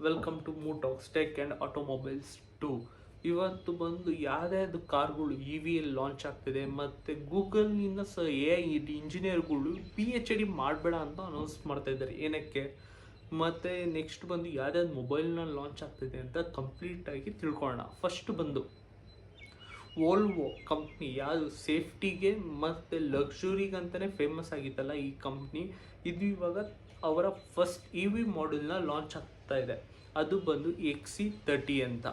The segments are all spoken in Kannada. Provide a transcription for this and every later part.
ವೆಲ್ಕಮ್ ಟು ಮೂಟಾಕ್ಸ್ ಟೆಕ್ ಆ್ಯಂಡ್ ಆಟೋಮೊಬೈಲ್ಸ್ 2. ಇವತ್ತು ಬಂದು ಯಾವುದ್ಯಾವುದು ಕಾರ್ಗಳು ಇ ವಿಯಲ್ಲಿ ಲಾಂಚ್ ಆಗ್ತಿದೆ ಮತ್ತು ಗೂಗಲ್ನಿಂದ ಎ ಐ ಇಂಜಿನಿಯರ್ಗಳು ಪಿ ಎಚ್ ಡಿ ಮಾಡಬೇಡ ಅಂತ ಅನೌನ್ಸ್ ಮಾಡ್ತಾ ಇದ್ದಾರೆ. ಏನಕ್ಕೆ? ಮತ್ತು ನೆಕ್ಸ್ಟ್ ಬಂದು ಯಾವ್ದಾದ್ರು ಮೊಬೈಲ್ನ ಲಾಂಚ್ ಆಗ್ತಿದೆ ಅಂತ ಕಂಪ್ಲೀಟಾಗಿ ತಿಳ್ಕೊಳ್ಳೋಣ. ಫಸ್ಟ್ ಬಂದು ವೋಲ್ವೋ ಕಂಪ್ನಿ ಯಾವುದು ಸೇಫ್ಟಿಗೆ ಮತ್ತು ಲಕ್ಸುರಿಗಂತಲೇ ಫೇಮಸ್ ಆಗಿತ್ತಲ್ಲ ಈ ಕಂಪ್ನಿ, ಇದು ಇವಾಗ ಅವರ ಫಸ್ಟ್ ಇ ವಿ ಮಾಡೆಲ್ನ ಲಾಂಚ್ ಆಗ್ತಾ ಇದೆ. ಅದು ಬಂದು XC30 ಅಂತ.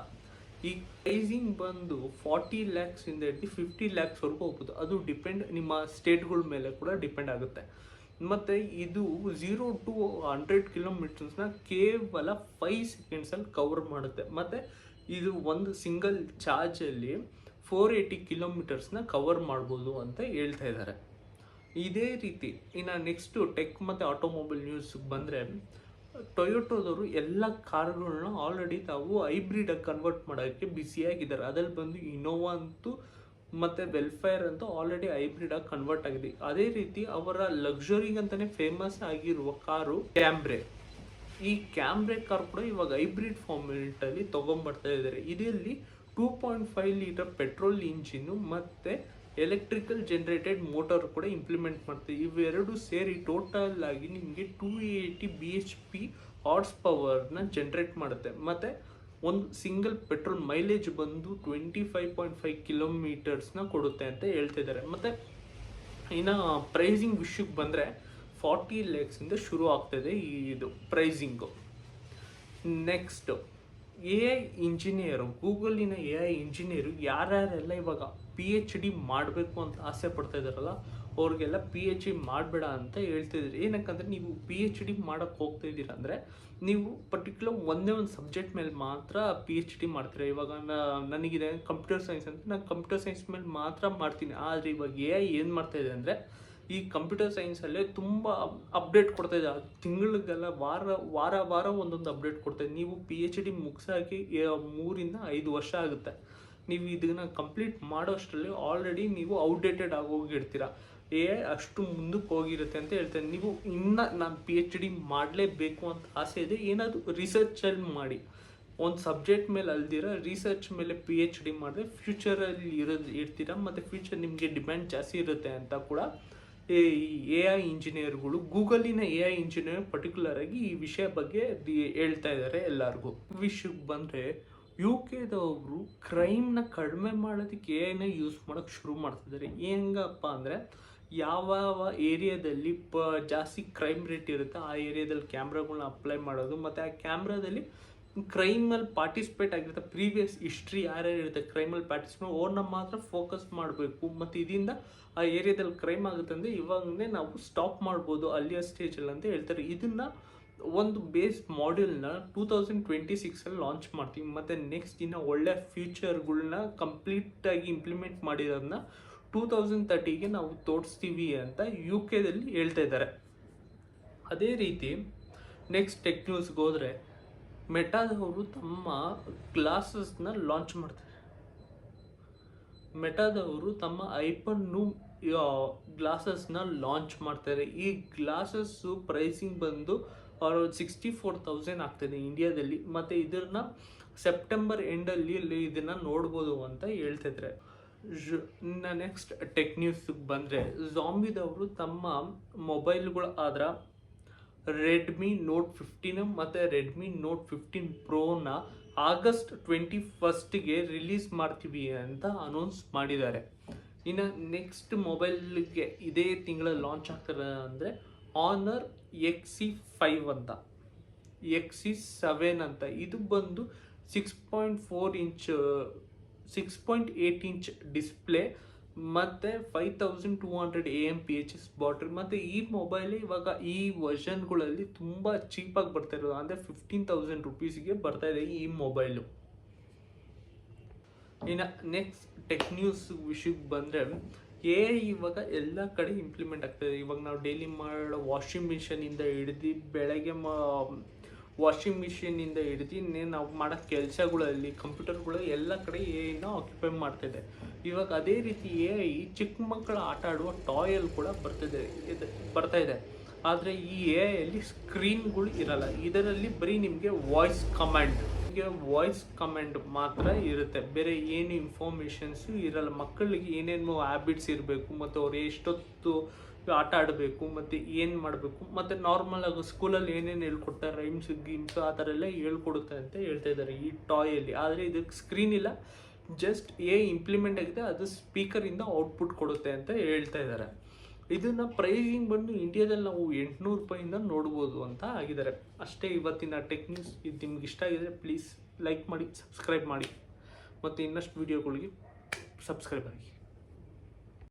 ಈ ಪ್ರೈಸಿಂಗ್ ಬಂದು 40 ಲ್ಯಾಕ್ಸಿಂದ ಹಿಡಿದು 50 ಲ್ಯಾಕ್ಸ್ವರೆಗೂ ಹೋಗ್ಬೋದು. ಅದು ಡಿಪೆಂಡ್ ನಿಮ್ಮ ಸ್ಟೇಟ್ಗಳ ಮೇಲೆ ಕೂಡ ಡಿಪೆಂಡ್ ಆಗುತ್ತೆ. ಮತ್ತು ಇದು 0 to 100 ಕಿಲೋಮೀಟರ್ಸ್ನ ಕೇವಲ 5 ಸೆಕೆಂಡ್ಸಲ್ಲಿ ಕವರ್ ಮಾಡುತ್ತೆ. ಮತ್ತು ಇದು ಒಂದು ಸಿಂಗಲ್ ಚಾರ್ಜಲ್ಲಿ 480 ಕಿಲೋಮೀಟರ್ಸ್ನ ಕವರ್ ಮಾಡ್ಬೋದು ಅಂತ ಹೇಳ್ತಾ ಇದ್ದಾರೆ. ಇದೇ ರೀತಿ ಇನ್ನು ನೆಕ್ಸ್ಟು ಟೆಕ್ ಮತ್ತು ಆಟೋಮೊಬೈಲ್ ನ್ಯೂಸ್ಗೆ ಬಂದರೆ, ಟೊಯೋಟೋದವರು ಎಲ್ಲ ಕಾರ್ಗಳನ್ನ ಆಲ್ರೆಡಿ ತಾವು ಹೈಬ್ರಿಡಾಗಿ ಕನ್ವರ್ಟ್ ಮಾಡೋಕ್ಕೆ ಬ್ಯುಸಿಯಾಗಿದ್ದಾರೆ. ಅದರಲ್ಲಿ ಬಂದು ಇನೋವಾ ಅಂತೂ ಮತ್ತು ವೆಲ್ಫೇರ್ ಅಂತೂ ಆಲ್ರೆಡಿ ಹೈಬ್ರಿಡಾಗಿ ಕನ್ವರ್ಟ್ ಆಗಿದೆ. ಅದೇ ರೀತಿ ಅವರ ಲಕ್ಸುರಿಗಂತಲೇ ಫೇಮಸ್ ಆಗಿರುವ ಕಾರು ಕ್ಯಾಂಬ್ರೆ. ಈ ಕ್ಯಾಂಬ್ರೆ ಕಾರ್ ಕೂಡ ಇವಾಗ ಹೈಬ್ರಿಡ್ ಫಾರ್ಮೆಟಲ್ಲಿ ತೊಗೊಂಬರ್ತಾ ಇದ್ದಾರೆ. ಇದರಲ್ಲಿ 2.5 ಲೀಟರ್ ಪೆಟ್ರೋಲ್ ಇಂಜಿನ್ನು ಮತ್ತು ಎಲೆಕ್ಟ್ರಿಕಲ್ ಜನರೇಟೆಡ್ ಮೋಟರ್ ಕೂಡ ಇಂಪ್ಲಿಮೆಂಟ್ ಮಾಡ್ತೀವಿ. ಇವೆರಡು ಸೇರಿ ಟೋಟಲ್ ಆಗಿ ನಿಮಗೆ 280 BHP ಹಾರ್ಸ್ ಪವರ್ನ ಜನ್ರೇಟ್ ಮಾಡುತ್ತೆ. ಮತ್ತು ಒಂದು ಸಿಂಗಲ್ ಪೆಟ್ರೋಲ್ ಮೈಲೇಜ್ ಬಂದು 25.5 ಕಿಲೋಮೀಟರ್ಸ್ನ ಕೊಡುತ್ತೆ ಅಂತ ಹೇಳ್ತಿದ್ದಾರೆ. ಮತ್ತು ಇನ್ನು ಪ್ರೈಸಿಂಗ್ ವಿಷಯಕ್ಕೆ ಬಂದರೆ 40 ಲ್ಯಾಕ್ಸಿಂದ ಶುರು ಆಗ್ತಾಯಿದೆ ಇದು pricing. Next A I engineer, ಗೂಗಲಿನ ಎ ಐ ಇಂಜಿನಿಯರು ಯಾರ್ಯಾರೆಲ್ಲ ಇವಾಗ ಪಿ ಎಚ್ ಡಿ ಮಾಡಬೇಕು ಅಂತ ಆಸೆ ಪಡ್ತಾ ಇದ್ದಾರಲ್ಲ, ಅವ್ರಿಗೆಲ್ಲ ಪಿ ಎಚ್ ಡಿ ಮಾಡಬೇಡ ಅಂತ ಹೇಳ್ತಿದ್ದೀರಿ. ಏನಕ್ಕಂದರೆ ನೀವು ಪಿ ಎಚ್ ಡಿ ಮಾಡೋಕ್ಕೆ ಹೋಗ್ತಾ ಇದ್ದೀರ ಅಂದರೆ ನೀವು ಪರ್ಟಿಕ್ಯುಲರ್ ಒಂದೇ ಒಂದು ಸಬ್ಜೆಕ್ಟ್ ಮೇಲೆ ಮಾತ್ರ ಪಿ ಎಚ್ ಡಿ ಮಾಡ್ತೀರಾ. ಇವಾಗ ನನಗಿದೆ ಕಂಪ್ಯೂಟರ್ ಸೈನ್ಸ್ ಅಂತ, ನಾನು ಕಂಪ್ಯೂಟರ್ ಸೈನ್ಸ್ ಮೇಲೆ ಮಾತ್ರ ಮಾಡ್ತೀನಿ. ಆದರೆ ಇವಾಗ ಎ ಐ ಏನು ಮಾಡ್ತಾಯಿದೆ ಅಂದರೆ, ಈ ಕಂಪ್ಯೂಟರ್ ಸೈನ್ಸಲ್ಲೇ ತುಂಬ ಅಪ್ಡೇಟ್ ಕೊಡ್ತಾಯಿದೆ. ತಿಂಗಳಿಗೆಲ್ಲ ವಾರ ಒಂದೊಂದು ಅಪ್ಡೇಟ್ ಕೊಡ್ತಾಯಿದೆ. ನೀವು ಪಿ ಎಚ್ ಡಿ ಮುಗಿಸೋಕ್ಕೆ 3 ಇಂದ 5 ವರ್ಷ ಆಗುತ್ತೆ. ನೀವು ಇದನ್ನು ಕಂಪ್ಲೀಟ್ ಮಾಡೋಷ್ಟರಲ್ಲಿ ಆಲ್ರೆಡಿ ನೀವು ಔಟ್ಡೇಟೆಡ್ ಆಗೋಗಿರ್ತೀರ. ಎ ಐ ಅಷ್ಟು ಮುಂದಕ್ಕೆ ಹೋಗಿರುತ್ತೆ ಅಂತ ಹೇಳ್ತಾರೆ. ನೀವು ಇನ್ನೂ ನಾನು ಪಿ ಎಚ್ ಡಿ ಮಾಡಲೇಬೇಕು ಅಂತ ಆಸೆ ಇದೆ, ಏನಾದರೂ ರಿಸರ್ಚಲ್ಲಿ ಮಾಡಿ. ಒಂದು ಸಬ್ಜೆಕ್ಟ್ ಮೇಲೆ ಅಲ್ದಿರ ರಿಸರ್ಚ್ ಮೇಲೆ ಪಿ ಎಚ್ ಡಿ ಮಾಡಿದ್ರೆ ಫ್ಯೂಚರಲ್ಲಿ ಇರ್ತೀರ ಮತ್ತು ಫ್ಯೂಚರ್ ನಿಮಗೆ ಡಿಮ್ಯಾಂಡ್ ಜಾಸ್ತಿ ಇರುತ್ತೆ ಅಂತ ಕೂಡ ಎ ಐ ಇಂಜಿನಿಯರ್ಗಳು, ಗೂಗಲಿನ ಎ ಐ ಇಂಜಿನಿಯರ್ ಪರ್ಟಿಕ್ಯುಲರ್ ಆಗಿ ಈ ವಿಷಯ ಬಗ್ಗೆ ಹೇಳ್ತಾ ಇದ್ದಾರೆ ಎಲ್ಲರಿಗೂ. ವಿಷಯಕ್ಕೆ ಬಂದರೆ UK ಕ್ರೈಮ್ನ ಕಡಿಮೆ ಮಾಡೋದಕ್ಕೆ ಎ ಐನ ಯೂಸ್ ಮಾಡೋಕ್ಕೆ ಶುರು ಮಾಡ್ತಿದ್ದಾರೆ. ಹೆಂಗಪ್ಪ ಅಂದರೆ, ಯಾವ ಏರಿಯಾದಲ್ಲಿ ಜಾಸ್ತಿ ಕ್ರೈಮ್ ರೇಟ್ ಇರುತ್ತೆ ಆ ಏರಿಯಾದಲ್ಲಿ ಕ್ಯಾಮ್ರಾಗಳನ್ನ ಅಪ್ಲೈ ಮಾಡೋದು, ಮತ್ತು ಆ ಕ್ಯಾಮ್ರಾದಲ್ಲಿ ಕ್ರೈಮಲ್ಲಿ ಪಾರ್ಟಿಸಿಪೇಟ್ ಆಗಿರುತ್ತೆ, ಪ್ರೀವಿಯಸ್ ಹಿಸ್ಟ್ರಿ ಯಾರ್ಯಾರು ಇರುತ್ತೆ ಕ್ರೈಮಲ್ಲಿ ಪಾರ್ಟಿಸಿಪೇಟ್, ಅವ್ರನ್ನ ಮಾತ್ರ ಫೋಕಸ್ ಮಾಡಬೇಕು. ಮತ್ತು ಇದರಿಂದ ಆ ಏರಿಯಾದಲ್ಲಿ ಕ್ರೈಮ್ ಆಗುತ್ತೆ ಅಂದರೆ ಇವಾಗಲೇ ನಾವು ಸ್ಟಾಪ್ ಮಾಡ್ಬೋದು ಅಲ್ಲಿಯ ಸ್ಟೇಜಲ್ಲಿ ಅಂತ ಹೇಳ್ತಾರೆ. ಇದನ್ನು ಒಂದು ಬೇಸ್ ಮಾಡ್ಯೂಲ್ನ 2026ಅಲ್ಲಿ ಲಾಂಚ್ ಮಾಡ್ತೀವಿ. ಮತ್ತು ನೆಕ್ಸ್ಟ್ ಇನ್ನು ಒಳ್ಳೆ ಫ್ಯೂಚರ್ಗಳನ್ನ ಕಂಪ್ಲೀಟಾಗಿ ಇಂಪ್ಲಿಮೆಂಟ್ ಮಾಡಿರೋದನ್ನ 2030ಗೆ ನಾವು ತೋರಿಸ್ತೀವಿ ಅಂತ UK ಹೇಳ್ತಾ ಇದ್ದಾರೆ. ಅದೇ ರೀತಿ ನೆಕ್ಸ್ಟ್ ಟೆಕ್ ನ್ಯೂಸ್ಗೆ ಹೋದರೆ, ಮೆಟಾದವರು ತಮ್ಮ ಗ್ಲಾಸಸ್ನ ಲಾಂಚ್ ಮಾಡ್ತಾರೆ. ಮೆಟಾದವರು ತಮ್ಮ ಐಪನ್ನು ಗ್ಲಾಸಸ್ನ ಲಾಂಚ್ ಮಾಡ್ತಾರೆ. ಈ ಗ್ಲಾಸಸ್ಸು ಪ್ರೈಸಿಂಗ್ ಬಂದು 64,000 ಆಗ್ತದೆ ಇಂಡಿಯಾದಲ್ಲಿ. ಮತ್ತು ಇದನ್ನು ಸೆಪ್ಟೆಂಬರ್ ಎಂಡಲ್ಲಿ ಇದನ್ನು ನೋಡ್ಬೋದು ಅಂತ ಹೇಳ್ತಿದ್ರೆ. ನೆಕ್ಸ್ಟ್ ಟೆಕ್ ನ್ಯೂಸ್ಗೆ ಬಂದರೆ, ಝಾಂಬಿದವರು ತಮ್ಮ ಮೊಬೈಲ್ಗಳು ಆದ್ರೆ ರೆಡ್ಮಿ ನೋಟ್ 15 ಮತ್ತು ರೆಡ್ಮಿ ನೋಟ್ 15 ಪ್ರೋನ ಆಗಸ್ಟ್ 21ಗೆ ರಿಲೀಸ್ ಮಾಡ್ತೀವಿ ಅಂತ ಅನೌನ್ಸ್ ಮಾಡಿದ್ದಾರೆ. ಇನ್ನು ನೆಕ್ಸ್ಟ್ ಮೊಬೈಲ್ಗೆ ಇದೇ ತಿಂಗಳ ಲಾಂಚ್ ಆಗ್ತಾರೆ ಅಂದರೆ ಆನರ್ XC5 ಅಂತ, XC7 ಅಂತ. ಇದು ಬಂದು 6.8 ಇಂಚ್ ಡಿಸ್ಪ್ಲೇ ಮತ್ತು 5200 AMPH ಬ್ಯಾಟ್ರಿ. ಮತ್ತು ಈ ಮೊಬೈಲ್ ಇವಾಗ ಈ ವರ್ಷನ್ಗಳಲ್ಲಿ ತುಂಬ ಚೀಪಾಗಿ ಬರ್ತಾ ಇರೋದು, ಅಂದರೆ 15,000 ರುಪೀಸ್ಗೆ ಬರ್ತಾ ಇದೆ ಈ ಮೊಬೈಲು. ಇನ್ನು ನೆಕ್ಸ್ಟ್ ಟೆಕ್ ನ್ಯೂಸ್ ವಿಷಯಕ್ಕೆ ಬಂದರೆ, ಎ ಐ ಇವಾಗ ಎಲ್ಲ ಕಡೆ ಇಂಪ್ಲಿಮೆಂಟ್ ಆಗ್ತಾಯಿದೆ. ಇವಾಗ ನಾವು ಡೈಲಿ ಮಾಡೋ ವಾಷಿಂಗ್ ಮಿಷಿನಿಂದ ಹಿಡಿದು ಬೆಳಗ್ಗೆ ವಾಷಿಂಗ್ ಮಿಷಿನಿಂದ ಹಿಡಿದು ನಾವು ಮಾಡೋ ಕೆಲಸಗಳಲ್ಲಿ ಕಂಪ್ಯೂಟರ್ಗಳು ಎಲ್ಲ ಕಡೆ ಎ ಐನ ಆಕ್ಯುಪೈ ಮಾಡ್ತಾಯಿದೆ. ಇವಾಗ ಅದೇ ರೀತಿ ಎ ಐ ಚಿಕ್ಕ ಮಕ್ಕಳು ಆಟ ಆಡುವ ಟಾಯಲ್ಲಿ ಕೂಡ ಬರ್ತಾ ಇದೆ. ಆದರೆ ಈ ಎ ಐಯಲ್ಲಿ ಸ್ಕ್ರೀನ್ಗಳು ಇರಲ್ಲ. ಇದರಲ್ಲಿ ಬರೀ ನಿಮಗೆ ವಾಯ್ಸ್ ಕಮೆಂಟ್ ಮಾತ್ರ ಇರುತ್ತೆ, ಬೇರೆ ಏನು ಇನ್ಫಾರ್ಮೇಷನ್ಸು ಇರಲ್ಲ. ಮಕ್ಕಳಿಗೆ ಏನೇನು ಹ್ಯಾಬಿಟ್ಸ್ ಇರಬೇಕು ಮತ್ತು ಅವ್ರು ಎಷ್ಟೊತ್ತು ಆಟ ಆಡಬೇಕು ಮತ್ತು ಏನು ಮಾಡಬೇಕು ಮತ್ತು ನಾರ್ಮಲಾಗಿ ಸ್ಕೂಲಲ್ಲಿ ಏನೇನು ಹೇಳ್ಕೊಡ್ತಾರೆ, ರೈಮ್ಸ್ ಗೀಮ್ಸು ಆ ಥರ ಎಲ್ಲ ಹೇಳ್ಕೊಡುತ್ತೆ ಅಂತ ಹೇಳ್ತಾ ಇದ್ದಾರೆ ಈ ಟಾಯಲ್ಲಿ. ಆದರೆ ಇದಕ್ಕೆ ಸ್ಕ್ರೀನ್ ಇಲ್ಲ, ಜಸ್ಟ್ ಇಂಪ್ಲಿಮೆಂಟ್ ಆಗಿದೆ, ಅದು ಸ್ಪೀಕರಿಂದ ಔಟ್ಪುಟ್ ಕೊಡುತ್ತೆ ಅಂತ ಹೇಳ್ತಾ ಇದ್ದಾರೆ. ಇದನ್ನು ಪ್ರೈಸಿಂಗ್ ಬಂದು ಇಂಡಿಯಾದಲ್ಲಿ ನಾವು 800 ರೂಪಾಯಿಂದ ನೋಡ್ಬೋದು ಅಂತ ಆಗಿದ್ದಾರೆ. ಅಷ್ಟೇ ಇವತ್ತಿನ ಟೆಕ್ ನ್ಯೂಸ್. ಇದು ನಿಮ್ಗೆ ಇಷ್ಟ ಆಗಿದರೆ ಪ್ಲೀಸ್ ಲೈಕ್ ಮಾಡಿ, ಸಬ್ಸ್ಕ್ರೈಬ್ ಮಾಡಿ ಮತ್ತು ಇನ್ನಷ್ಟು ವೀಡಿಯೋಗಳಿಗೆ ಸಬ್ಸ್ಕ್ರೈಬ್ ಆಗಿ.